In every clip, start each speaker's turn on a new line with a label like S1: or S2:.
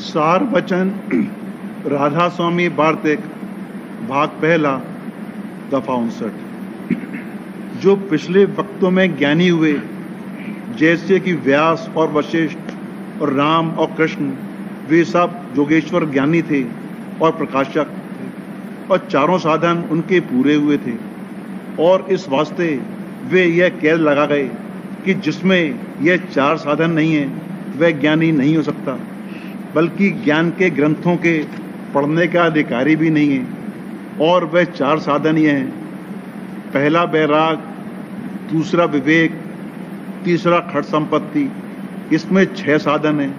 S1: सार वचन राधा स्वामी वार्तिक भाग पहला दफा 59। जो पिछले वक्तों में ज्ञानी हुए, जैसे कि व्यास और वशिष्ठ और राम और कृष्ण, वे सब योगेश्वर ज्ञानी थे और प्रकाशक थे, और चारों साधन उनके पूरे हुए थे। और इस वास्ते वे यह कैद लगा गए कि जिसमें यह चार साधन नहीं है वह ज्ञानी नहीं हो सकता, बल्कि ज्ञान के ग्रंथों के पढ़ने का अधिकारी भी नहीं है। और वह चार साधन ये हैं: पहला बैराग, दूसरा विवेक, तीसरा खट संपत्ति। इसमें 6 साधन हैं।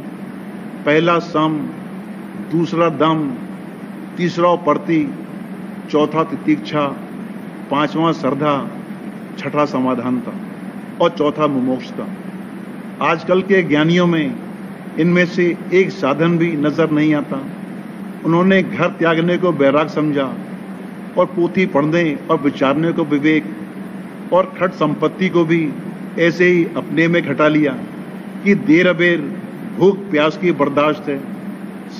S1: पहला सम, दूसरा दम, तीसरा उपरति, चौथा तितिक्षा, पांचवा श्रद्धा, छठा समाधानता और चौथा मुमोक्षता। आजकल के ज्ञानियों में इनमें से एक साधन भी नजर नहीं आता। उन्होंने घर त्यागने को बैराग समझा और पोथी पढ़ने और विचारने को विवेक, और खट संपत्ति को भी ऐसे ही अपने में घटा लिया कि देर अबेर भूख प्यास की बर्दाश्त है,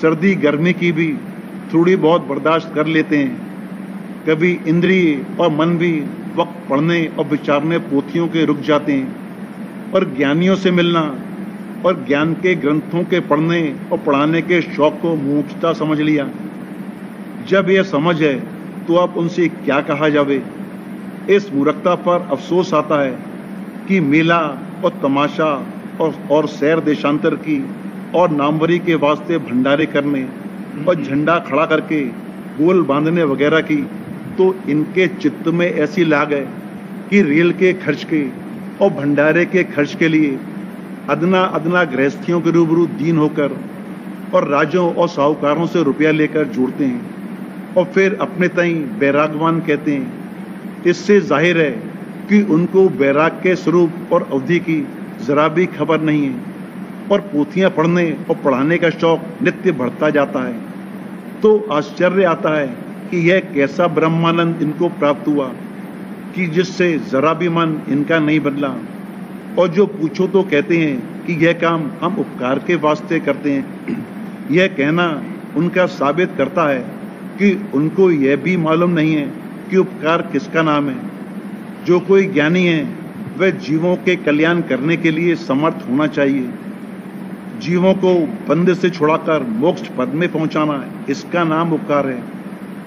S1: सर्दी गर्मी की भी थोड़ी बहुत बर्दाश्त कर लेते हैं। कभी इंद्रिय और मन भी वक्त पढ़ने और विचारने पोथियों के रुक जाते हैं। और ज्ञानियों से मिलना और ज्ञान के ग्रंथों के पढ़ने और पढ़ाने के शौक को मूर्खता समझ लिया। जब यह समझ है तो अब उनसे क्या कहा जावे। इस मूर्खता पर अफसोस आता है कि मेला और तमाशा और सैर देशांतर की और नामवरी के वास्ते भंडारे करने और झंडा खड़ा करके गोल बांधने वगैरह की तो इनके चित्त में ऐसी लाग है कि रेल के खर्च के और भंडारे के खर्च के लिए अदना अदना गृहस्थियों के रूबरू दीन होकर और राजों और साहूकारों से रुपया लेकर जोड़ते हैं और फिर अपने तई बैरागवान कहते हैं। इससे जाहिर है कि उनको बैराग के स्वरूप और अवधि की जरा भी खबर नहीं है और पोथियां पढ़ने और पढ़ाने का शौक नित्य बढ़ता जाता है। तो आश्चर्य आता है कि यह कैसा ब्रह्मानंद इनको प्राप्त हुआ कि जिससे जरा भी मन इनका नहीं बदला। और जो पूछो तो कहते हैं कि यह काम हम उपकार के वास्ते करते हैं। यह कहना उनका साबित करता है कि उनको यह भी मालूम नहीं है कि उपकार किसका नाम है। जो कोई ज्ञानी है वह जीवों के कल्याण करने के लिए समर्थ होना चाहिए। जीवों को बंद से छुड़ाकर मोक्ष पद में पहुंचाना, इसका नाम उपकार है।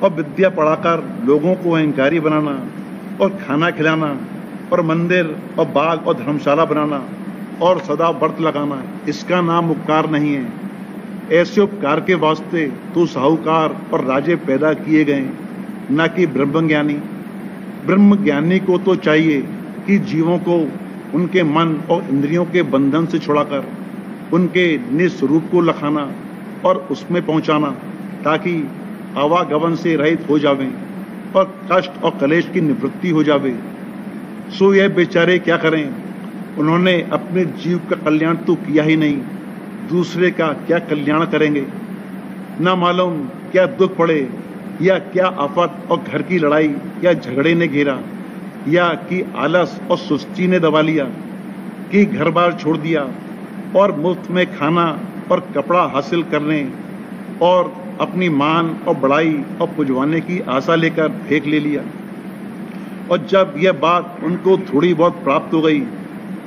S1: और विद्या पढ़ाकर लोगों को अहंकारी बनाना और खाना खिलाना और मंदिर और बाग और धर्मशाला बनाना और सदा व्रत लगाना, इसका नाम उपकार नहीं है। ऐसे उपकार के वास्ते तो साहूकार और राजे पैदा किए गए, न कि ब्रह्मज्ञानी। ब्रह्मज्ञानी को तो चाहिए कि जीवों को उनके मन और इंद्रियों के बंधन से छुड़ाकर उनके निस्वरूप को लखाना और उसमें पहुंचाना, ताकि आवागमन से रहित हो जावें और कष्ट और कलेश की निवृत्ति हो जावे। सो यह बेचारे क्या करें? उन्होंने अपने जीव का कल्याण तो किया ही नहीं, दूसरे का क्या कल्याण करेंगे? ना मालूम क्या दुख पड़े या क्या आफत और घर की लड़ाई या झगड़े ने घेरा, या कि आलस और सुस्ती ने दबा लिया, कि घर बार छोड़ दिया और मुफ्त में खाना और कपड़ा हासिल करने और अपनी मान और बड़ाई और पुजवाने की आशा लेकर फेंक ले लिया। और जब यह बात उनको थोड़ी बहुत प्राप्त हो गई,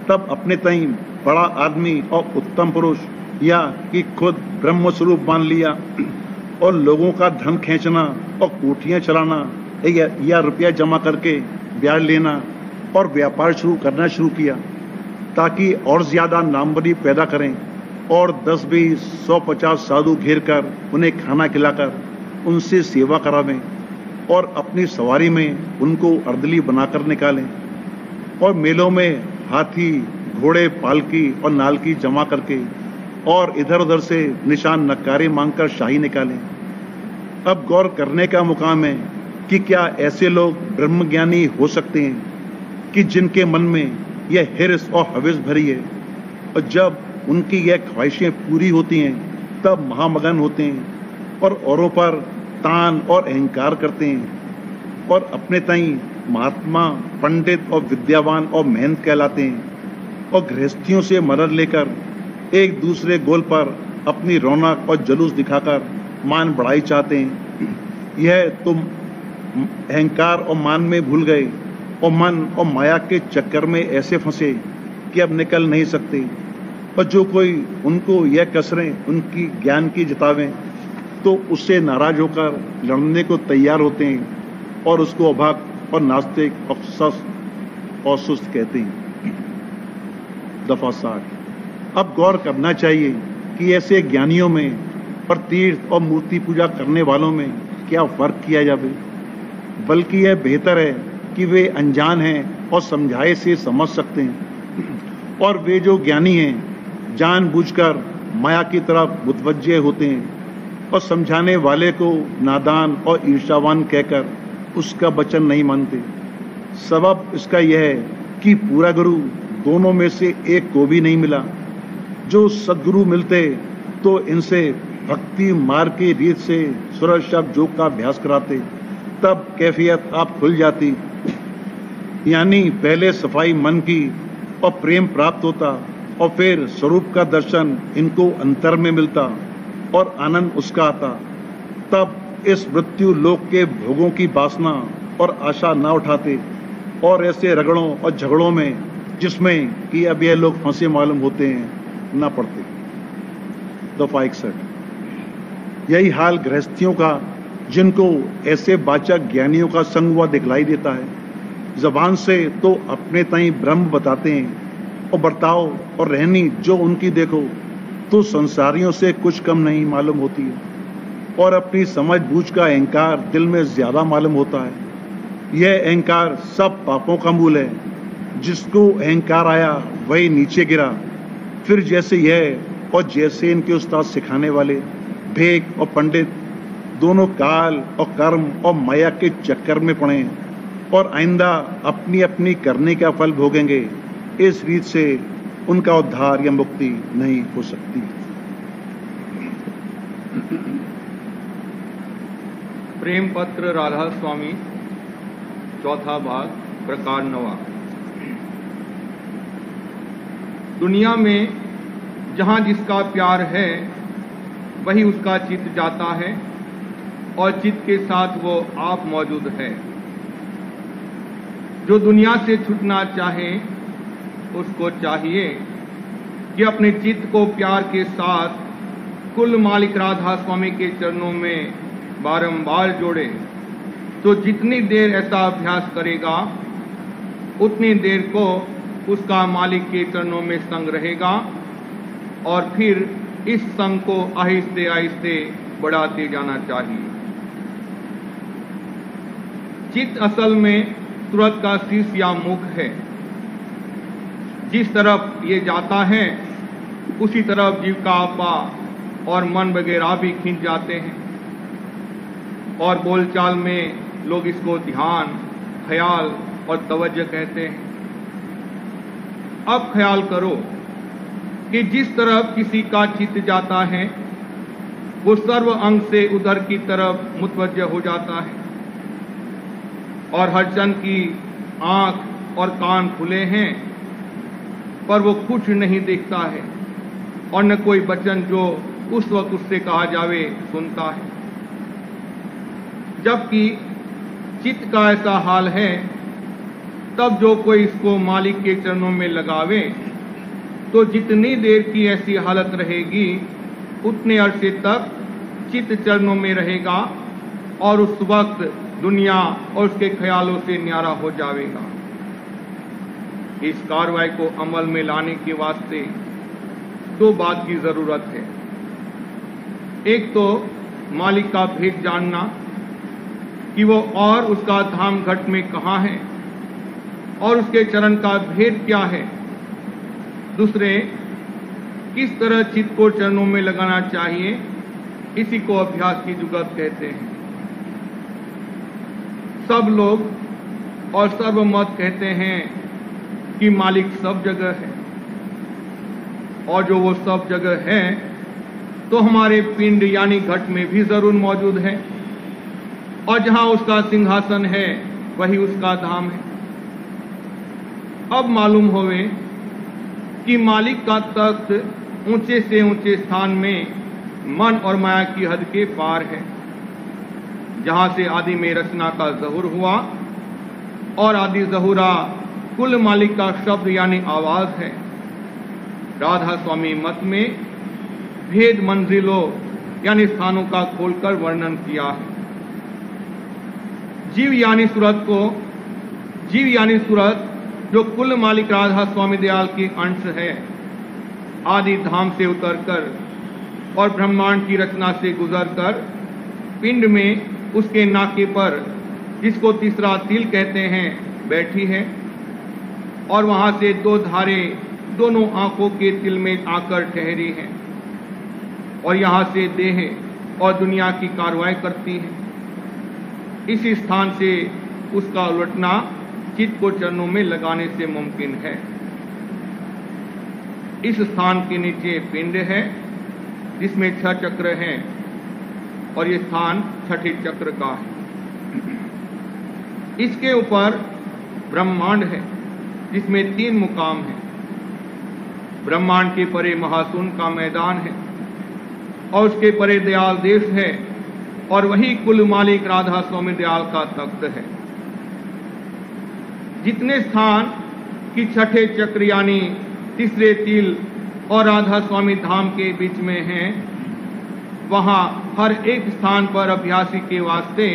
S1: तब अपने तई बड़ा आदमी और उत्तम पुरुष या कि खुद ब्रह्म स्वरूप मान लिया और लोगों का धन खींचना और कोठियां चलाना या रुपया जमा करके ब्याज लेना और व्यापार शुरू करना शुरू किया, ताकि और ज्यादा नामवरी पैदा करें और 10, 20, 100, 50 साधु घेर कर उन्हें खाना खिलाकर उनसे सेवा करावें और अपनी सवारी में उनको अर्दली बनाकर निकालें और मेलों में हाथी, घोड़े, पालकी और नालकी जमा करके और इधर उधर से निशान नक्कारे मांगकर शाही निकालें। अब गौर करने का मुकाम है कि क्या ऐसे लोग ब्रह्मज्ञानी हो सकते हैं कि जिनके मन में यह हिर्स और हविस भरी है, और जब उनकी यह ख्वाहिशें पूरी होती हैं तब महामगन होते हैं और औरों पर तान और अहंकार करते हैं और अपने तई महात्मा, पंडित और विद्यावान और मेहनत कहलाते हैं और गृहस्थियों से मदद लेकर एक दूसरे गोल पर अपनी रौनक और जुलूस दिखाकर मान बढ़ाई चाहते हैं। यह तुम अहंकार और मान में भूल गए और मन और माया के चक्कर में ऐसे फंसे कि अब निकल नहीं सकते। और जो कोई उनको यह कसरें उनकी ज्ञान की जतावें तो उससे नाराज होकर लड़ने को तैयार होते हैं और उसको अभाग और नास्तिक और सुस्त कहते हैं। दफा 60। अब गौर करना चाहिए कि ऐसे ज्ञानियों में और तीर्थ और मूर्ति पूजा करने वालों में क्या फर्क किया जाए, बल्कि यह बेहतर है कि वे अनजान हैं और समझाए से समझ सकते हैं, और वे जो ज्ञानी हैं जानबूझकर माया की तरफ मुतवज्जे होते हैं और समझाने वाले को नादान और ईर्ष्यावान कहकर उसका वचन नहीं मानते। सबब इसका यह है कि पूरा गुरु दोनों में से एक को भी नहीं मिला। जो सद्गुरु मिलते तो इनसे भक्ति मार्ग की रीत से सूरज शब्द योग का अभ्यास कराते, तब कैफियत आप खुल जाती। यानी पहले सफाई मन की और प्रेम प्राप्त होता और फिर स्वरूप का दर्शन इनको अंतर में मिलता और आनंद उसका आता। तब इस मृत्यु लोक के भोगों की वासना और आशा न उठाते और ऐसे रगड़ों और झगड़ों में जिसमें कि अब यह लोग फंसे मालूम होते हैं न पड़ते। दफा 61। यही हाल गृहस्थियों का जिनको ऐसे वाचक ज्ञानियों का संग हुआ दिखलाई देता है। जबान से तो अपने ताई ब्रह्म बताते हैं और बर्ताव और रहनी जो उनकी देखो तो संसारियों से कुछ कम नहीं मालूम होती है, और अपनी समझ बूझ का अहंकार दिल में ज्यादा मालूम होता है। यह अहंकार सब पापों का मूल है। जिसको अहंकार आया वही नीचे गिरा। फिर जैसे यह और जैसे इनके उस्ताद सिखाने वाले भेक और पंडित दोनों काल और कर्म और माया के चक्कर में पड़े और आइंदा अपनी अपनी करने का फल भोगेंगे, इस रीत से उनका उद्धार या मुक्ति नहीं हो सकती।
S2: प्रेम पत्र राधा स्वामी, चौथा भाग, प्रकार 9। दुनिया में जहां जिसका प्यार है वही उसका चित्त जाता है और चित्त के साथ वो आप मौजूद है। जो दुनिया से छूटना चाहे उसको चाहिए कि अपने चित्त को प्यार के साथ कुल मालिक राधा स्वामी के चरणों में बारंबार जोड़े। तो जितनी देर ऐसा अभ्यास करेगा उतनी देर को उसका मालिक के चरणों में संग रहेगा, और फिर इस संग को आहिस्ते आहिस्ते बढ़ाते जाना चाहिए। चित्त असल में तुरंत का शीश या मुख है। जिस तरफ ये जाता है उसी तरफ जीव का आपा और मन वगैरह भी खिंच जाते हैं, और बोलचाल में लोग इसको ध्यान, ख्याल और तवज्जो कहते हैं। अब ख्याल करो कि जिस तरफ किसी का चित्त जाता है वो सर्व अंग से उधर की तरफ मुतवज्जह हो जाता है, और हर जन की आंख और कान खुले हैं पर वो कुछ नहीं देखता है, और न कोई वचन जो उस वक्त उससे कहा जावे सुनता है। जबकि चित्त का ऐसा हाल है, तब जो कोई इसको मालिक के चरणों में लगावे तो जितनी देर की ऐसी हालत रहेगी उतने अरसे तक चित्त चरणों में रहेगा, और उस वक्त दुनिया और उसके ख्यालों से न्यारा हो जाएगा। इस कार्रवाई को अमल में लाने के वास्ते दो बात की जरूरत है। एक तो मालिक का भेद जानना कि वो और उसका धाम घट में कहाँ है और उसके चरण का भेद क्या है। दूसरे, किस तरह चित्त को चरणों में लगाना चाहिए, इसी को अभ्यास की जुगत कहते हैं। सब लोग और सर्वमत कहते हैं कि मालिक सब जगह है, और जो वो सब जगह है तो हमारे पिंड यानी घट में भी जरूर मौजूद है, और जहां उसका सिंहासन है वही उसका धाम है। अब मालूम होवे कि मालिक का तख्त ऊंचे से ऊंचे स्थान में मन और माया की हद के पार है, जहां से आदि में रचना का ज़हूर हुआ और आदि ज़हूरा कुल मालिक का शब्द यानी आवाज है। राधा स्वामी मत में भेद मंजिलों यानी स्थानों का खोलकर वर्णन किया है। जीव यानी सूरत जो कुल मालिक राधा स्वामी दयाल की अंश है, आदि धाम से उतरकर और ब्रह्मांड की रचना से गुजरकर पिंड में उसके नाके पर, जिसको तीसरा तिल कहते हैं, बैठी है और वहां से दो धारें दोनों आंखों के तिल में आकर ठहरी हैं और यहां से देह और दुनिया की कार्रवाई करती है। इसी स्थान से उसका उलटना चित्त को चरणों में लगाने से मुमकिन है। इस स्थान के नीचे पिंड है जिसमें 6 चक्र हैं और ये स्थान छठे चक्र का है। इसके ऊपर ब्रह्मांड है जिसमें 3 मुकाम हैं। ब्रह्मांड के परे महाशून्य का मैदान है और उसके परे दयाल देश है और वही कुल मालिक राधा स्वामी दयाल का तख्त है। जितने स्थान की छठे चक्र यानी तीसरे तिल और राधा स्वामी धाम के बीच में हैं, वहां हर एक स्थान पर अभ्यासी के वास्ते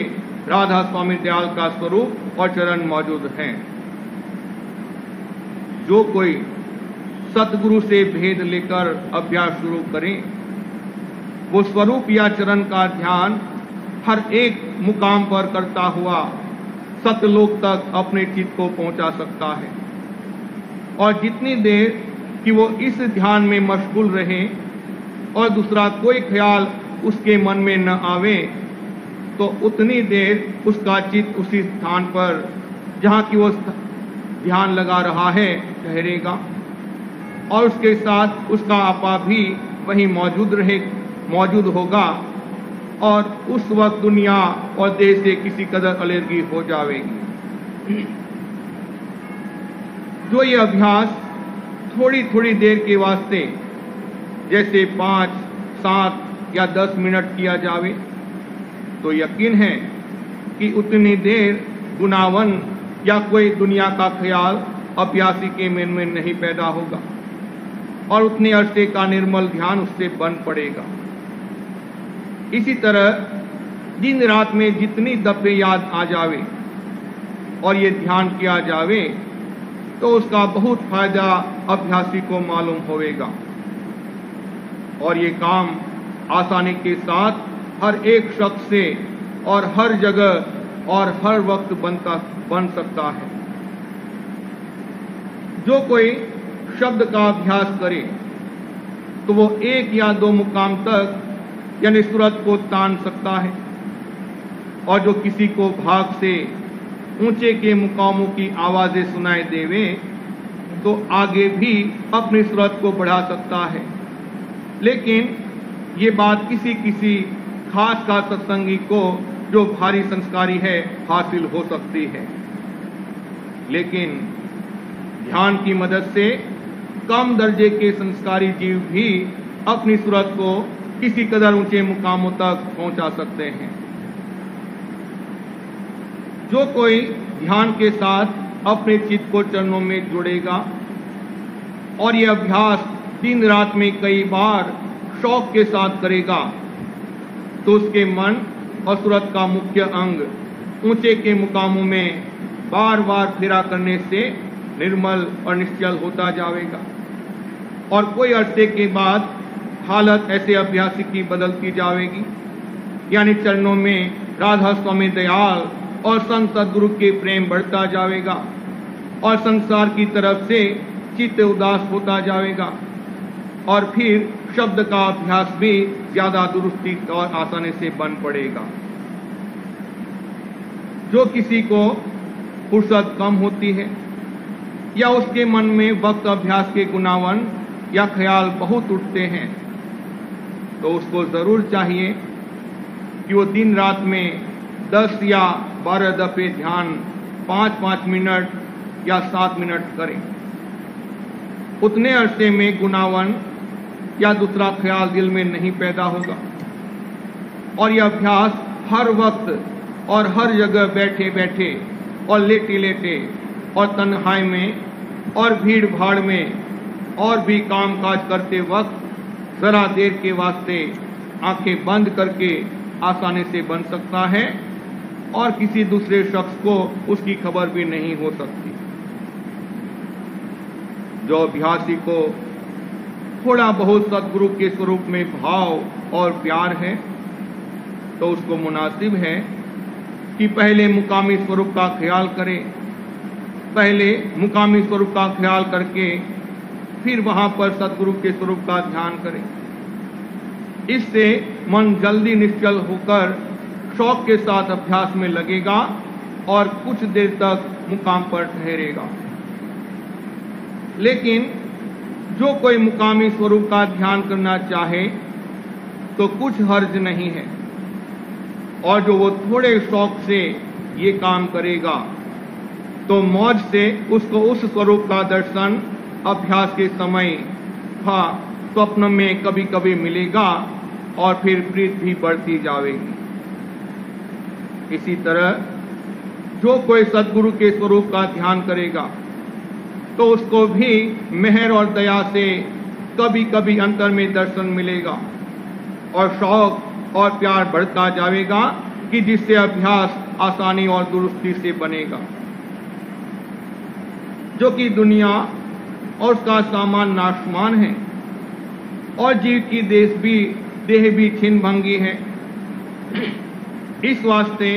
S2: राधा स्वामी दयाल का स्वरूप और चरण मौजूद हैं। जो कोई सतगुरु से भेद लेकर अभ्यास शुरू करें, वो स्वरूप या चरण का ध्यान हर एक मुकाम पर करता हुआ सतलोक तक अपने चित्त को पहुंचा सकता है। और जितनी देर कि वो इस ध्यान में मशगूल रहे और दूसरा कोई ख्याल उसके मन में न आवे, तो उतनी देर उसका चित्त उसी स्थान पर जहां कि वो ध्यान लगा रहा है ठहरेगा और उसके साथ उसका आपा भी वहीं मौजूद होगा और उस वक्त दुनिया और देश से किसी कदर एलर्जी हो जाएगी। जो ये अभ्यास थोड़ी थोड़ी देर के वास्ते जैसे 5, 7 या 10 मिनट किया जावे, तो यकीन है कि उतनी देर गुनावन या कोई दुनिया का ख्याल अभ्यासी के मन में नहीं पैदा होगा और उतने अरसे का निर्मल ध्यान उससे बन पड़ेगा। इसी तरह दिन रात में जितनी दफे याद आ जावे और ये ध्यान किया जावे, तो उसका बहुत फायदा अभ्यासी को मालूम होवेगा और ये काम आसानी के साथ हर एक शख्स से और हर जगह और हर वक्त बन सकता है। जो कोई शब्द का अभ्यास करे तो वो 1 या 2 मुकाम तक यानी सूरत को तान सकता है और जो किसी को भाग से ऊंचे के मुकामों की आवाजें सुनाई देवे तो आगे भी अपनी सूरत को बढ़ा सकता है। लेकिन ये बात किसी खास का सत्संगी को जो भारी संस्कारी है हासिल हो सकती है, लेकिन ध्यान की मदद से कम दर्जे के संस्कारी जीव भी अपनी सूरत को किसी कदर ऊंचे मुकामों तक पहुंचा सकते हैं। जो कोई ध्यान के साथ अपने चित्त को चरणों में जोड़ेगा और यह अभ्यास दिन रात में कई बार शौक के साथ करेगा, तो उसके मन और सूरत का मुख्य अंग ऊंचे के मुकामों में बार बार फेरा करने से निर्मल और निश्चल होता जाएगा और कोई अरसे के बाद हालत ऐसे अभ्यासी की बदलती जाएगी, यानी चरणों में राधा स्वामी दयाल और संत सदगुरु के प्रेम बढ़ता जाएगा और संसार की तरफ से चित्त उदास होता जाएगा और फिर शब्द का अभ्यास भी ज्यादा दुरुस्ती और आसानी से बन पड़ेगा। जो किसी को फुर्सत कम होती है या उसके मन में वक्त अभ्यास के गुनावन या ख्याल बहुत उठते हैं, तो उसको जरूर चाहिए कि वो दिन रात में 10 या 12 दफे ध्यान 5-5 मिनट या 7 मिनट करें। उतने अरसे में गुनावन या दूसरा ख्याल दिल में नहीं पैदा होगा। और यह अभ्यास हर वक्त और हर जगह बैठे बैठे और लेटे लेटे और तन्हाई में और भीड़ भाड़ में और भी काम काज करते वक्त जरा देर के वास्ते आंखें बंद करके आसानी से बन सकता है और किसी दूसरे शख्स को उसकी खबर भी नहीं हो सकती। जो अभ्यासी को थोड़ा बहुत सद्गुरु के स्वरूप में भाव और प्यार है तो उसको मुनासिब है कि पहले मुकामी स्वरूप का ख्याल करे, पहले मुकामी स्वरूप का ख्याल करके फिर वहां पर सद्गुरु के स्वरूप का ध्यान करे। इससे मन जल्दी निश्चल होकर शौक के साथ अभ्यास में लगेगा और कुछ देर तक मुकाम पर ठहरेगा। लेकिन जो कोई मुकामी स्वरूप का ध्यान करना चाहे तो कुछ हर्ज नहीं है, और जो वो थोड़े शौक से ये काम करेगा तो मौज से उसको उस स्वरूप का दर्शन अभ्यास के समय स्वप्न में कभी कभी मिलेगा और फिर प्रीत भी बढ़ती जाएगी। इसी तरह जो कोई सद्गुरु के स्वरूप का ध्यान करेगा तो उसको भी मेहर और दया से कभी कभी अंतर में दर्शन मिलेगा और शौक और प्यार बढ़ता जाएगा कि जिससे अभ्यास आसानी और दुरुस्ती से बनेगा। जो कि दुनिया और उसका सामान नाशमान है और जीव की देह भी छिन्न भंगी है। इस वास्ते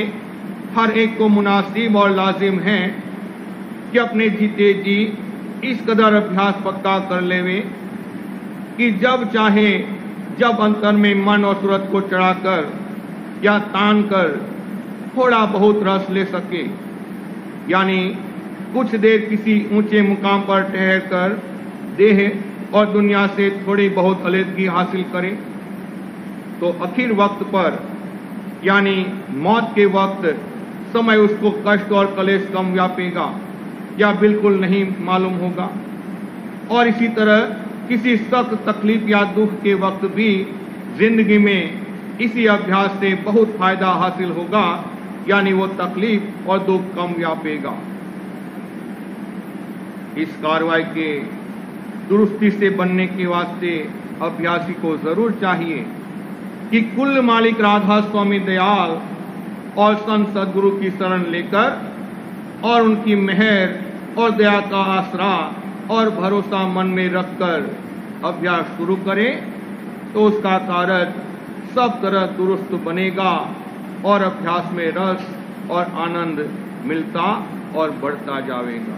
S2: हर एक को मुनासिब और लाजिम है कि अपने जीते जी इस कदर अभ्यास पक्का कर लेवे कि जब चाहे जब अंतर में मन और सूरत को चढ़ाकर या तान कर थोड़ा बहुत रस ले सके, यानी कुछ देर किसी ऊंचे मुकाम पर ठहर कर देह और दुनिया से थोड़ी बहुत अलग हासिल करे तो आखिर वक्त पर यानी मौत के वक्त समय उसको कष्ट और कलेश कम व्यापेगा या बिल्कुल नहीं मालूम होगा। और इसी तरह किसी सख्त तकलीफ या दुख के वक्त भी जिंदगी में इसी अभ्यास से बहुत फायदा हासिल होगा, यानी वो तकलीफ और दुख कम व्यापेगा। इस कार्रवाई के दुरुस्ती से बनने के वास्ते अभ्यासी को जरूर चाहिए कि कुल मालिक राधा स्वामी दयाल और संत सद्गुरु की शरण लेकर और उनकी मेहर और दया का आसरा और भरोसा मन में रखकर अभ्यास शुरू करे तो उसका कार्य सब तरह दुरुस्त बनेगा और अभ्यास में रस और आनंद मिलता और बढ़ता जाएगा।